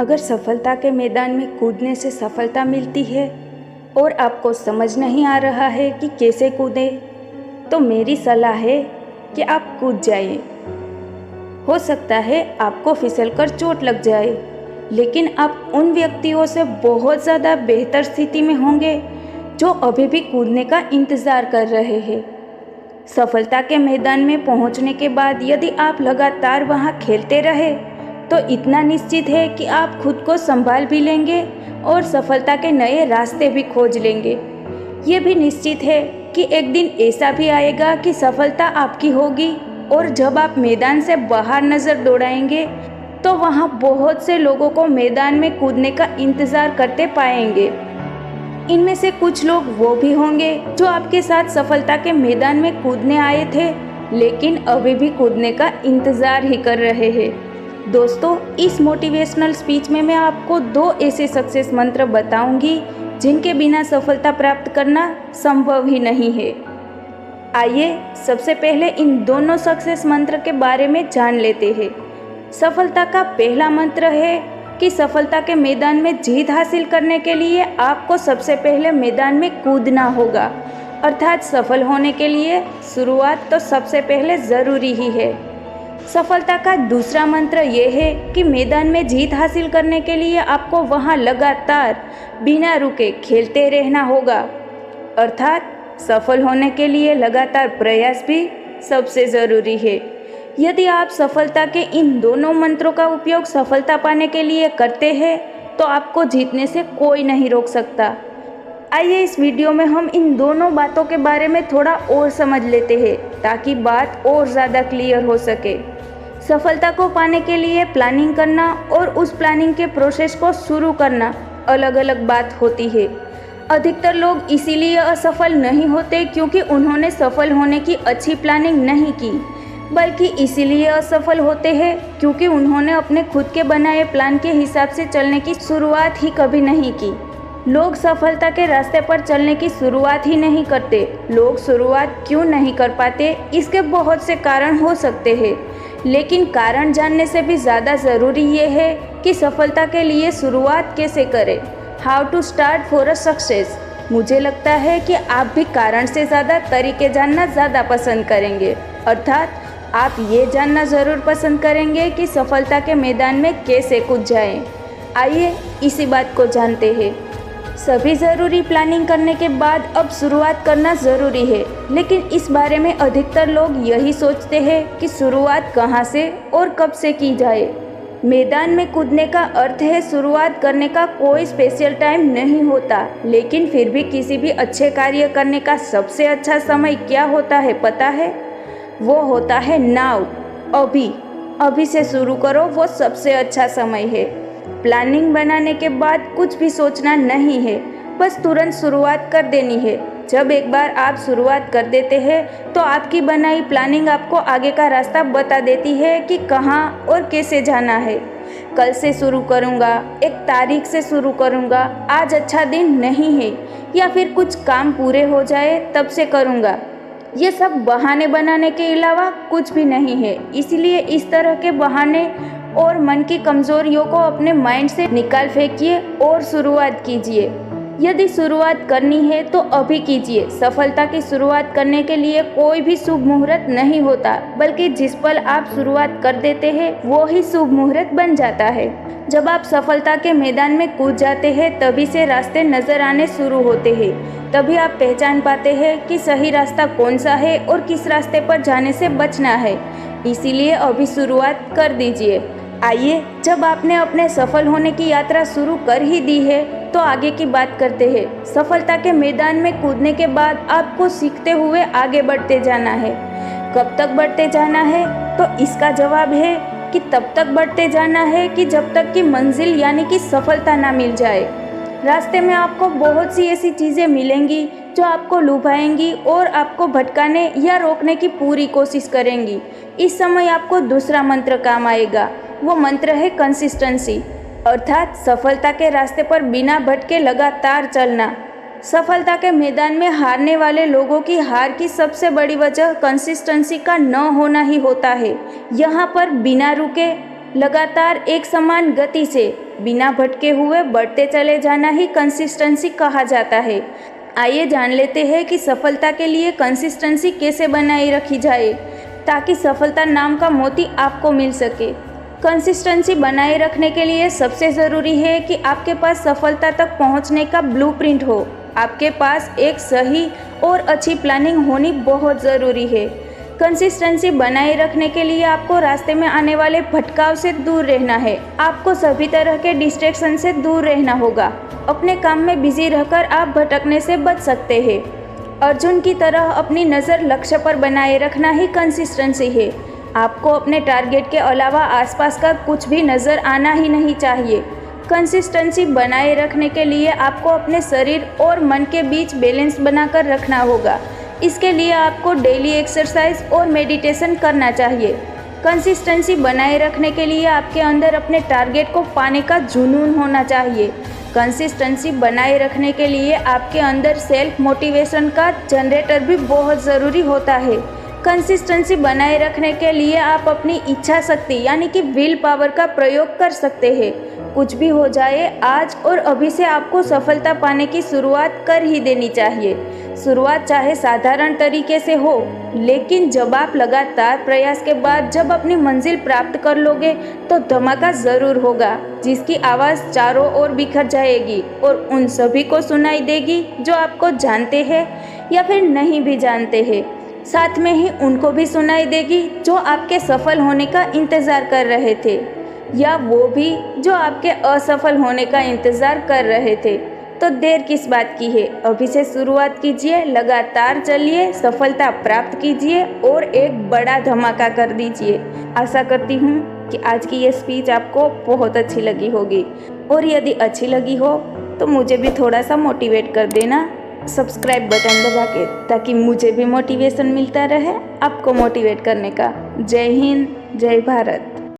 अगर सफलता के मैदान में कूदने से सफलता मिलती है और आपको समझ नहीं आ रहा है कि कैसे कूदें, तो मेरी सलाह है कि आप कूद जाइए। हो सकता है आपको फिसलकर चोट लग जाए, लेकिन आप उन व्यक्तियों से बहुत ज़्यादा बेहतर स्थिति में होंगे जो अभी भी कूदने का इंतज़ार कर रहे हैं। सफलता के मैदान में पहुंचने के बाद यदि आप लगातार वहां खेलते रहे तो इतना निश्चित है कि आप खुद को संभाल भी लेंगे और सफलता के नए रास्ते भी खोज लेंगे। ये भी निश्चित है कि एक दिन ऐसा भी आएगा कि सफलता आपकी होगी और जब आप मैदान से बाहर नज़र दौड़ाएंगे तो वहाँ बहुत से लोगों को मैदान में कूदने का इंतज़ार करते पाएंगे। इनमें से कुछ लोग वो भी होंगे जो आपके साथ सफलता के मैदान में कूदने आए थे, लेकिन अभी भी कूदने का इंतज़ार ही कर रहे हैं। दोस्तों, इस मोटिवेशनल स्पीच में मैं आपको 2 ऐसे सक्सेस मंत्र बताऊंगी जिनके बिना सफलता प्राप्त करना संभव ही नहीं है। आइए सबसे पहले इन दोनों सक्सेस मंत्र के बारे में जान लेते हैं। सफलता का पहला मंत्र है कि सफलता के मैदान में जीत हासिल करने के लिए आपको सबसे पहले मैदान में कूदना होगा। अर्थात सफल होने के लिए शुरुआत तो सबसे पहले ज़रूरी ही है। सफलता का दूसरा मंत्र ये है कि मैदान में जीत हासिल करने के लिए आपको वहाँ लगातार बिना रुके खेलते रहना होगा। अर्थात सफल होने के लिए लगातार प्रयास भी सबसे ज़रूरी है। यदि आप सफलता के इन दोनों मंत्रों का उपयोग सफलता पाने के लिए करते हैं तो आपको जीतने से कोई नहीं रोक सकता। आइए इस वीडियो में हम इन दोनों बातों के बारे में थोड़ा और समझ लेते हैं ताकि बात और ज़्यादा क्लियर हो सके। सफलता को पाने के लिए प्लानिंग करना और उस प्लानिंग के प्रोसेस को शुरू करना अलग अलग बात होती है। अधिकतर लोग इसीलिए असफल नहीं होते क्योंकि उन्होंने सफल होने की अच्छी प्लानिंग नहीं की, बल्कि इसीलिए असफल होते हैं क्योंकि उन्होंने अपने खुद के बनाए प्लान के हिसाब से चलने की शुरुआत ही कभी नहीं की। लोग सफलता के रास्ते पर चलने की शुरुआत ही नहीं करते। लोग शुरुआत क्यों नहीं कर पाते, इसके बहुत से कारण हो सकते हैं, लेकिन कारण जानने से भी ज़्यादा ज़रूरी ये है कि सफलता के लिए शुरुआत कैसे करें। How to start for a success. मुझे लगता है कि आप भी कारण से ज़्यादा तरीके जानना ज़्यादा पसंद करेंगे। अर्थात आप ये जानना ज़रूर पसंद करेंगे कि सफलता के मैदान में कैसे कूद जाएं। आइए इसी बात को जानते हैं। सभी ज़रूरी प्लानिंग करने के बाद अब शुरुआत करना ज़रूरी है, लेकिन इस बारे में अधिकतर लोग यही सोचते हैं कि शुरुआत कहाँ से और कब से की जाए। मैदान में कूदने का अर्थ है शुरुआत करने का कोई स्पेशल टाइम नहीं होता, लेकिन फिर भी किसी भी अच्छे कार्य करने का सबसे अच्छा समय क्या होता है पता है? वो होता है नाउ, अभी। अभी से शुरू करो, वो सबसे अच्छा समय है। प्लानिंग बनाने के बाद कुछ भी सोचना नहीं है, बस तुरंत शुरुआत कर देनी है। जब एक बार आप शुरुआत कर देते हैं तो आपकी बनाई प्लानिंग आपको आगे का रास्ता बता देती है कि कहाँ और कैसे जाना है। कल से शुरू करूँगा, एक तारीख से शुरू करूँगा, आज अच्छा दिन नहीं है, या फिर कुछ काम पूरे हो जाए तब से करूँगा। ये सब बहाने बनाने के अलावा कुछ भी नहीं है। इसलिए इस तरह के बहाने और मन की कमजोरियों को अपने माइंड से निकाल फेंकिए और शुरुआत कीजिए। यदि शुरुआत करनी है तो अभी कीजिए। सफलता की शुरुआत करने के लिए कोई भी शुभ मुहूर्त नहीं होता, बल्कि जिस पल आप शुरुआत कर देते हैं वो ही शुभ मुहूर्त बन जाता है। जब आप सफलता के मैदान में कूद जाते हैं तभी से रास्ते नजर आने शुरू होते हैं। तभी आप पहचान पाते हैं कि सही रास्ता कौन सा है और किस रास्ते पर जाने से बचना है। इसीलिए अभी शुरुआत कर दीजिए। आइए, जब आपने अपने सफल होने की यात्रा शुरू कर ही दी है तो आगे की बात करते हैं। सफलता के मैदान में कूदने के बाद आपको सीखते हुए आगे बढ़ते जाना है। कब तक बढ़ते जाना है? तो इसका जवाब है कि तब तक बढ़ते जाना है कि जब तक कि मंजिल यानी कि सफलता ना मिल जाए। रास्ते में आपको बहुत सी ऐसी चीज़ें मिलेंगी जो आपको लुभाएंगी और आपको भटकाने या रोकने की पूरी कोशिश करेंगी। इस समय आपको दूसरा मंत्र काम आएगा। वो मंत्र है कंसिस्टेंसी, अर्थात सफलता के रास्ते पर बिना भटके लगातार चलना। सफलता के मैदान में हारने वाले लोगों की हार की सबसे बड़ी वजह कंसिस्टेंसी का न होना ही होता है। यहाँ पर बिना रुके लगातार एक समान गति से बिना भटके हुए बढ़ते चले जाना ही कंसिस्टेंसी कहा जाता है। आइए जान लेते हैं कि सफलता के लिए कंसिस्टेंसी कैसे बनाए रखी जाए ताकि सफलता नाम का मोती आपको मिल सके। कंसिस्टेंसी बनाए रखने के लिए सबसे ज़रूरी है कि आपके पास सफलता तक पहुंचने का ब्लूप्रिंट हो। आपके पास एक सही और अच्छी प्लानिंग होनी बहुत ज़रूरी है। कंसिस्टेंसी बनाए रखने के लिए आपको रास्ते में आने वाले भटकाव से दूर रहना है। आपको सभी तरह के डिस्ट्रैक्शन से दूर रहना होगा। अपने काम में बिजी रहकर आप भटकने से बच सकते हैं। अर्जुन की तरह अपनी नज़र लक्ष्य पर बनाए रखना ही कंसिस्टेंसी है। आपको अपने टारगेट के अलावा आसपास का कुछ भी नज़र आना ही नहीं चाहिए। कंसिस्टेंसी बनाए रखने के लिए आपको अपने शरीर और मन के बीच बैलेंस बनाकर रखना होगा। इसके लिए आपको डेली एक्सरसाइज और मेडिटेशन करना चाहिए। कंसिस्टेंसी बनाए रखने के लिए आपके अंदर अपने टारगेट को पाने का जुनून होना चाहिए। कंसिस्टेंसी बनाए रखने के लिए आपके अंदर सेल्फ मोटिवेशन का जनरेटर भी बहुत ज़रूरी होता है। कंसिस्टेंसी बनाए रखने के लिए आप अपनी इच्छा शक्ति यानी कि विल पावर का प्रयोग कर सकते हैं। कुछ भी हो जाए, आज और अभी से आपको सफलता पाने की शुरुआत कर ही देनी चाहिए। शुरुआत चाहे साधारण तरीके से हो, लेकिन जब आप लगातार प्रयास के बाद जब अपनी मंजिल प्राप्त कर लोगे तो धमाका ज़रूर होगा, जिसकी आवाज़ चारों ओर बिखर जाएगी और उन सभी को सुनाई देगी जो आपको जानते हैं या फिर नहीं भी जानते हैं। साथ में ही उनको भी सुनाई देगी जो आपके सफल होने का इंतज़ार कर रहे थे, या वो भी जो आपके असफल होने का इंतज़ार कर रहे थे। तो देर किस बात की है, अभी से शुरुआत कीजिए, लगातार चलिए, सफलता प्राप्त कीजिए और एक बड़ा धमाका कर दीजिए। आशा करती हूँ कि आज की ये स्पीच आपको बहुत अच्छी लगी होगी, और यदि अच्छी लगी हो तो मुझे भी थोड़ा सा मोटिवेट कर देना सब्सक्राइब बटन दबा के, ताकि मुझे भी मोटिवेशन मिलता रहे आपको मोटिवेट करने का। जय हिंद, जय भारत।